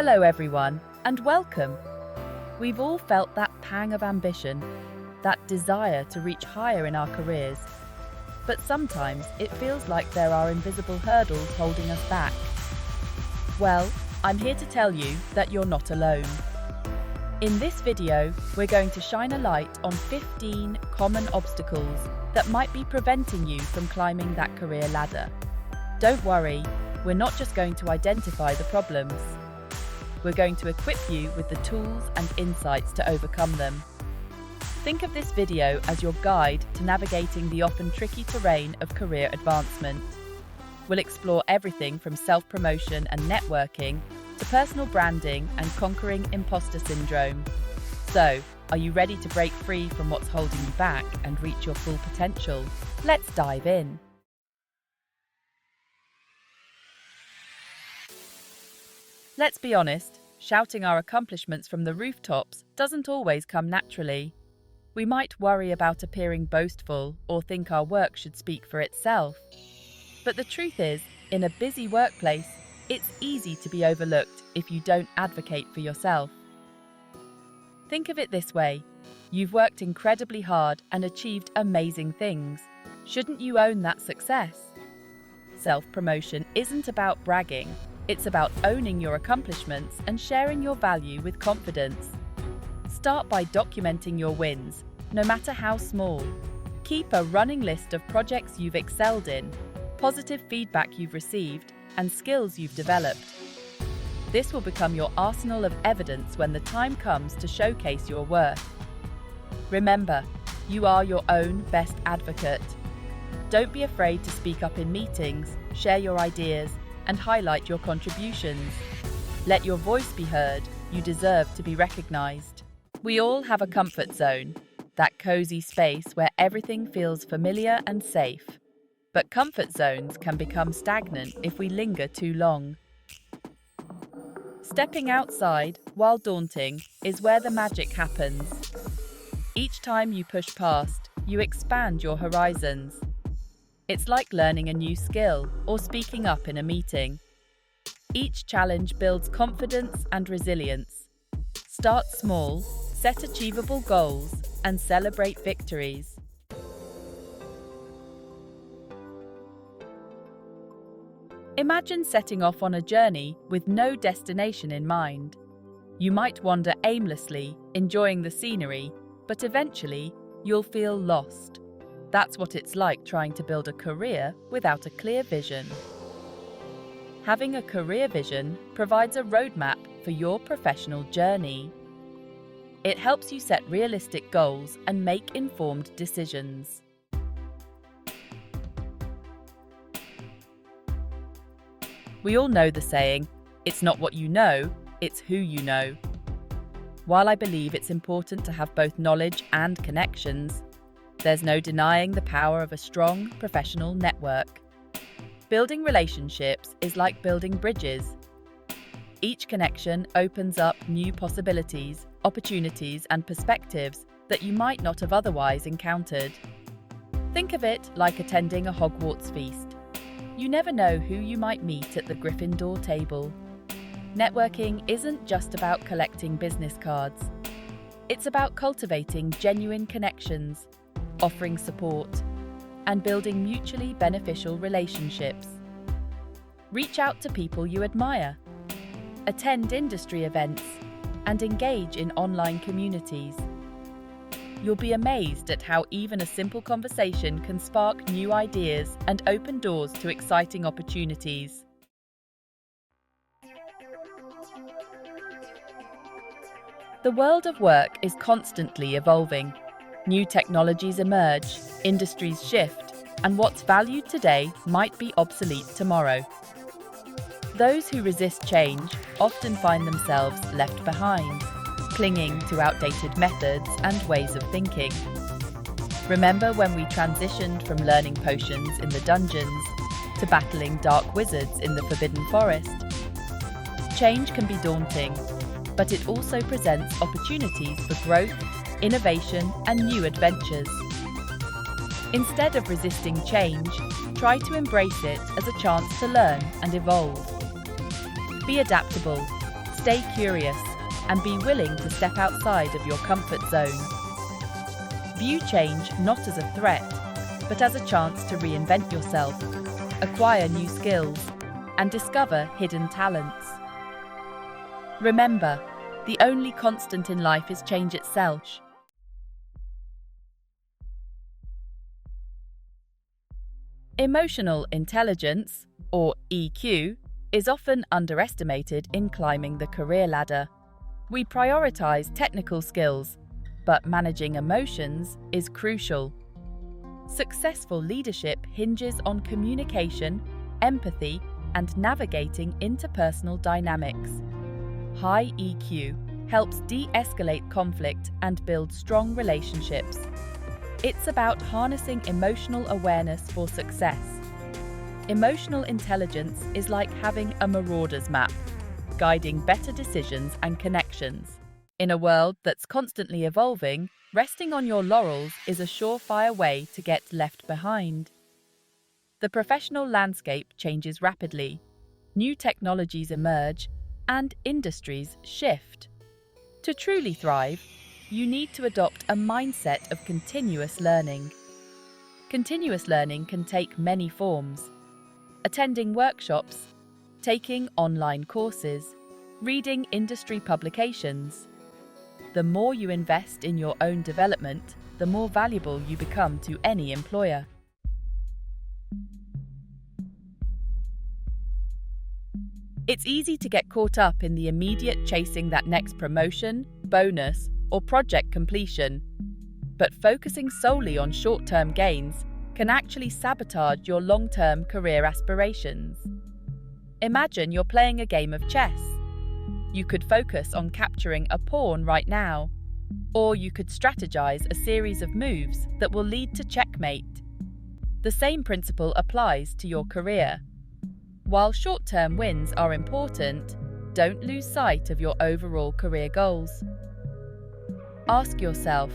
Hello everyone, and welcome. We've all felt that pang of ambition, that desire to reach higher in our careers. But sometimes it feels like there are invisible hurdles holding us back. Well, I'm here to tell you that you're not alone. In this video, we're going to shine a light on 15 common obstacles that might be preventing you from climbing that career ladder. Don't worry, we're not just going to identify the problems. We're going to equip you with the tools and insights to overcome them. Think of this video as your guide to navigating the often tricky terrain of career advancement. We'll explore everything from self-promotion and networking to personal branding and conquering imposter syndrome. So, are you ready to break free from what's holding you back and reach your full potential? Let's dive in. Let's be honest, shouting our accomplishments from the rooftops doesn't always come naturally. We might worry about appearing boastful or think our work should speak for itself. But the truth is, in a busy workplace, it's easy to be overlooked if you don't advocate for yourself. Think of it this way: you've worked incredibly hard and achieved amazing things. Shouldn't you own that success? Self-promotion isn't about bragging. It's about owning your accomplishments and sharing your value with confidence. Start by documenting your wins, no matter how small. Keep a running list of projects you've excelled in, positive feedback you've received, and skills you've developed. This will become your arsenal of evidence when the time comes to showcase your worth. Remember, you are your own best advocate. Don't be afraid to speak up in meetings, share your ideas, and highlight your contributions. Let your voice be heard. You deserve to be recognized. We all have a comfort zone, that cozy space where everything feels familiar and safe. But comfort zones can become stagnant if we linger too long. Stepping outside, while daunting, is where the magic happens. Each time you push past, you expand your horizons. It's like learning a new skill or speaking up in a meeting. Each challenge builds confidence and resilience. Start small, set achievable goals, and celebrate victories. Imagine setting off on a journey with no destination in mind. You might wander aimlessly, enjoying the scenery, but eventually you'll feel lost. That's what it's like trying to build a career without a clear vision. Having a career vision provides a roadmap for your professional journey. It helps you set realistic goals and make informed decisions. We all know the saying, "It's not what you know, it's who you know." While I believe it's important to have both knowledge and connections, there's no denying the power of a strong professional network. Building relationships is like building bridges. Each connection opens up new possibilities, opportunities, and perspectives that you might not have otherwise encountered. Think of it like attending a Hogwarts feast. You never know who you might meet at the Gryffindor table. Networking isn't just about collecting business cards. It's about cultivating genuine connections, offering support, and building mutually beneficial relationships. Reach out to people you admire, attend industry events, and engage in online communities. You'll be amazed at how even a simple conversation can spark new ideas and open doors to exciting opportunities. The world of work is constantly evolving. New technologies emerge, industries shift, and what's valued today might be obsolete tomorrow. Those who resist change often find themselves left behind, clinging to outdated methods and ways of thinking. Remember when we transitioned from learning potions in the dungeons to battling dark wizards in the Forbidden Forest? Change can be daunting, but it also presents opportunities for growth, innovation, and new adventures. Instead of resisting change, try to embrace it as a chance to learn and evolve. Be adaptable, Stay curious and be willing to step outside of your comfort zone. View change not as a threat, but as a chance to reinvent yourself, acquire new skills, and discover hidden talents. Remember, the only constant in life is change itself. Emotional intelligence, or EQ, is often underestimated in climbing the career ladder. We prioritize technical skills, but managing emotions is crucial. Successful leadership hinges on communication, empathy, and navigating interpersonal dynamics. High EQ helps de-escalate conflict and build strong relationships. It's about harnessing emotional awareness for success. Emotional intelligence is like having a marauder's map, guiding better decisions and connections. In a world that's constantly evolving, resting on your laurels is a surefire way to get left behind. The professional landscape changes rapidly, new technologies emerge, and industries shift. To truly thrive, you need to adopt a mindset of continuous learning. Continuous learning can take many forms: attending workshops, taking online courses, reading industry publications. The more you invest in your own development, the more valuable you become to any employer. It's easy to get caught up in the immediate chasing that next promotion, bonus, or project completion, but focusing solely on short-term gains can actually sabotage your long-term career aspirations. Imagine you're playing a game of chess. You could focus on capturing a pawn right now, or you could strategize a series of moves that will lead to checkmate. The same principle applies to your career. While short-term wins are important, don't lose sight of your overall career goals. Ask yourself,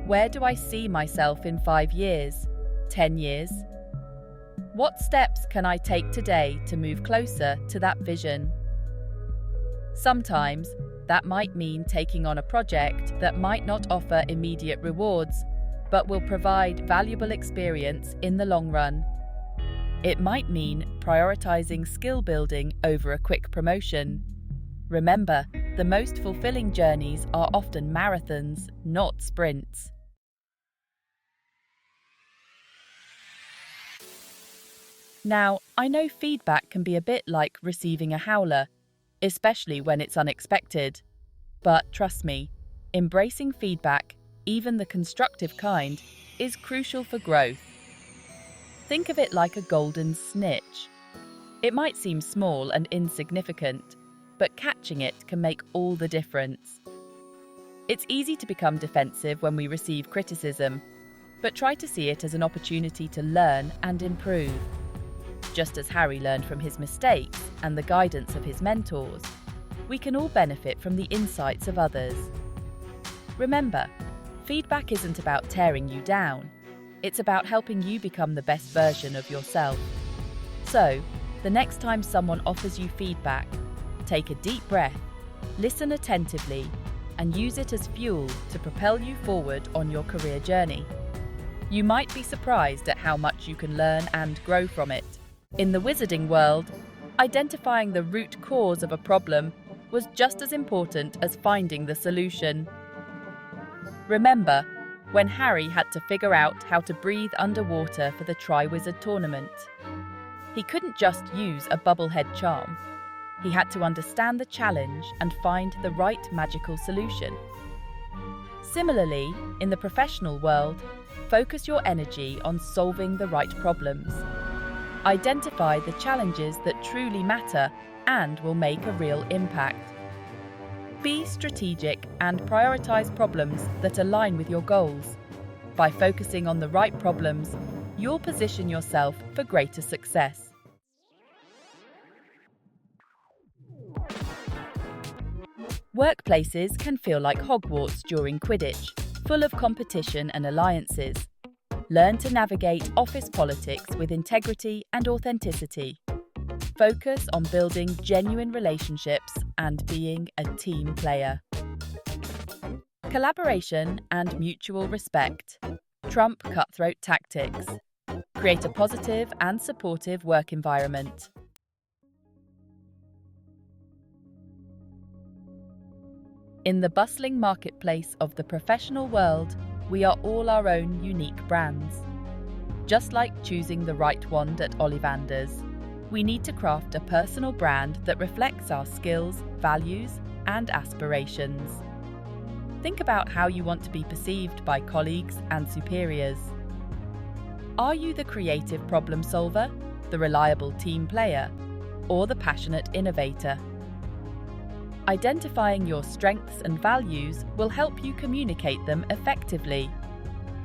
where do I see myself in 5 years, 10 years? What steps can I take today to move closer to that vision? Sometimes, that might mean taking on a project that might not offer immediate rewards, but will provide valuable experience in the long run. It might mean prioritizing skill building over a quick promotion. Remember, the most fulfilling journeys are often marathons, not sprints. Now, I know feedback can be a bit like receiving a howler, especially when it's unexpected. But trust me, embracing feedback, even the constructive kind, is crucial for growth. Think of it like a golden snitch. It might seem small and insignificant, but catching it can make all the difference. It's easy to become defensive when we receive criticism, but try to see it as an opportunity to learn and improve. Just as Harry learned from his mistakes and the guidance of his mentors, we can all benefit from the insights of others. Remember, feedback isn't about tearing you down. It's about helping you become the best version of yourself. So, the next time someone offers you feedback, take a deep breath, listen attentively, and use it as fuel to propel you forward on your career journey. You might be surprised at how much you can learn and grow from it. In the wizarding world, identifying the root cause of a problem was just as important as finding the solution. Remember, when Harry had to figure out how to breathe underwater for the Triwizard Tournament. He couldn't just use a bubblehead charm. He had to understand the challenge and find the right magical solution. Similarly, in the professional world, focus your energy on solving the right problems. Identify the challenges that truly matter and will make a real impact. Be strategic and prioritize problems that align with your goals. By focusing on the right problems, you'll position yourself for greater success. Workplaces can feel like Hogwarts during Quidditch, full of competition and alliances. Learn to navigate office politics with integrity and authenticity. Focus on building genuine relationships and being a team player. Collaboration and mutual respect trump cutthroat tactics. Create a positive and supportive work environment. In the bustling marketplace of the professional world, we are all our own unique brands. Just like choosing the right wand at Ollivander's, we need to craft a personal brand that reflects our skills, values, and aspirations. Think about how you want to be perceived by colleagues and superiors. Are you the creative problem solver, the reliable team player, or the passionate innovator? Identifying your strengths and values will help you communicate them effectively.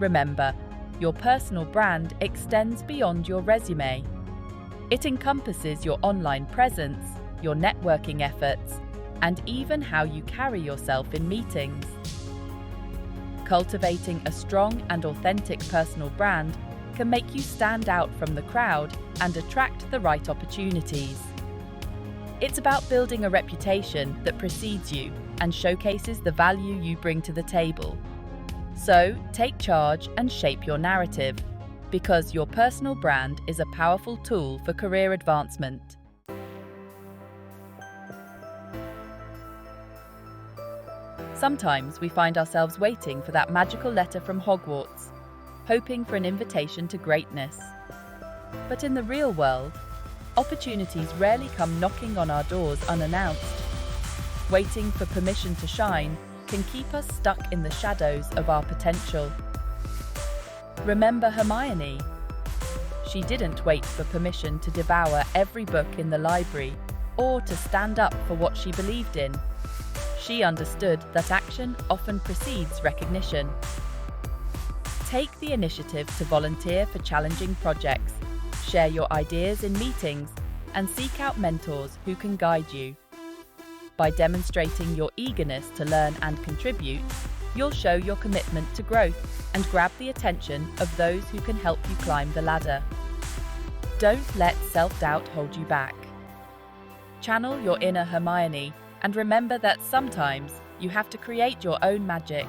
Remember, your personal brand extends beyond your resume. It encompasses your online presence, your networking efforts, and even how you carry yourself in meetings. Cultivating a strong and authentic personal brand can make you stand out from the crowd and attract the right opportunities. It's about building a reputation that precedes you and showcases the value you bring to the table. So, take charge and shape your narrative, because your personal brand is a powerful tool for career advancement. Sometimes we find ourselves waiting for that magical letter from Hogwarts, hoping for an invitation to greatness. But in the real world, opportunities rarely come knocking on our doors unannounced. Waiting for permission to shine can keep us stuck in the shadows of our potential. Remember Hermione? She didn't wait for permission to devour every book in the library or to stand up for what she believed in. She understood that action often precedes recognition. Take the initiative to volunteer for challenging projects, share your ideas in meetings, and seek out mentors who can guide you. By demonstrating your eagerness to learn and contribute, you'll show your commitment to growth and grab the attention of those who can help you climb the ladder. Don't let self-doubt hold you back. Channel your inner Hermione and remember that sometimes you have to create your own magic.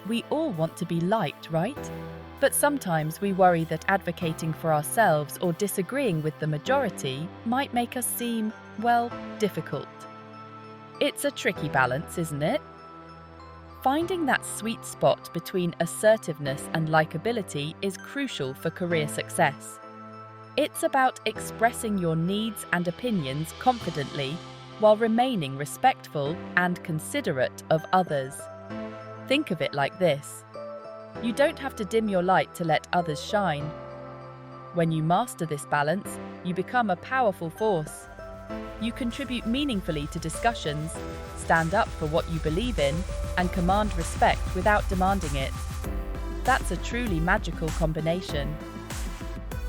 We all want to be liked, right? But sometimes we worry that advocating for ourselves or disagreeing with the majority might make us seem, well, difficult. It's a tricky balance, isn't it? Finding that sweet spot between assertiveness and likability is crucial for career success. It's about expressing your needs and opinions confidently while remaining respectful and considerate of others. Think of it like this. You don't have to dim your light to let others shine. When you master this balance, you become a powerful force. You contribute meaningfully to discussions, stand up for what you believe in, and command respect without demanding it. That's a truly magical combination.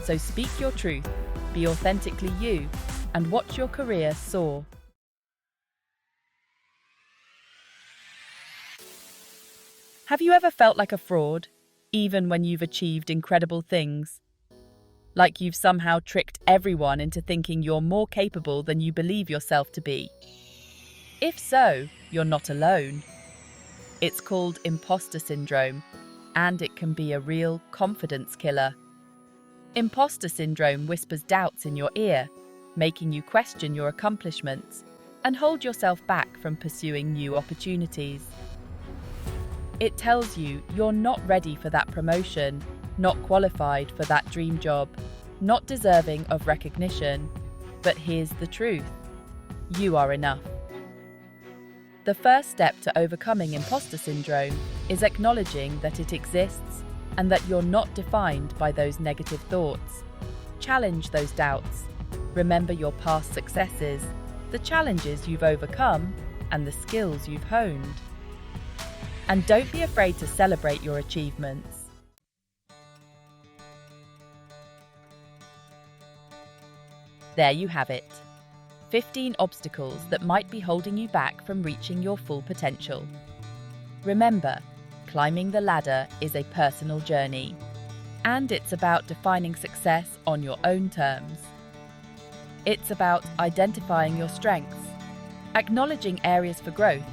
So speak your truth, be authentically you, and watch your career soar. Have you ever felt like a fraud, even when you've achieved incredible things? Like you've somehow tricked everyone into thinking you're more capable than you believe yourself to be? If so, you're not alone. It's called imposter syndrome, and it can be a real confidence killer. Imposter syndrome whispers doubts in your ear, making you question your accomplishments and hold yourself back from pursuing new opportunities. It tells you you're not ready for that promotion, not qualified for that dream job, not deserving of recognition. But here's the truth: you are enough. The first step to overcoming imposter syndrome is acknowledging that it exists and that you're not defined by those negative thoughts. Challenge those doubts. Remember your past successes, the challenges you've overcome, and the skills you've honed. And don't be afraid to celebrate your achievements. There you have it. 15 obstacles that might be holding you back from reaching your full potential. Remember, climbing the ladder is a personal journey, And it's about defining success on your own terms. It's about identifying your strengths, acknowledging areas for growth,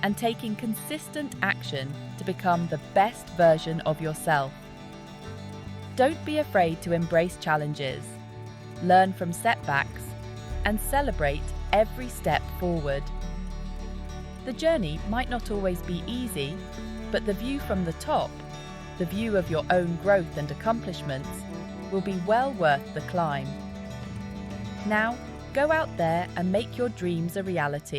and taking consistent action to become the best version of yourself. Don't be afraid to embrace challenges, learn from setbacks, and celebrate every step forward. The journey might not always be easy, but the view from the top, the view of your own growth and accomplishments, will be well worth the climb. Now, go out there and make your dreams a reality.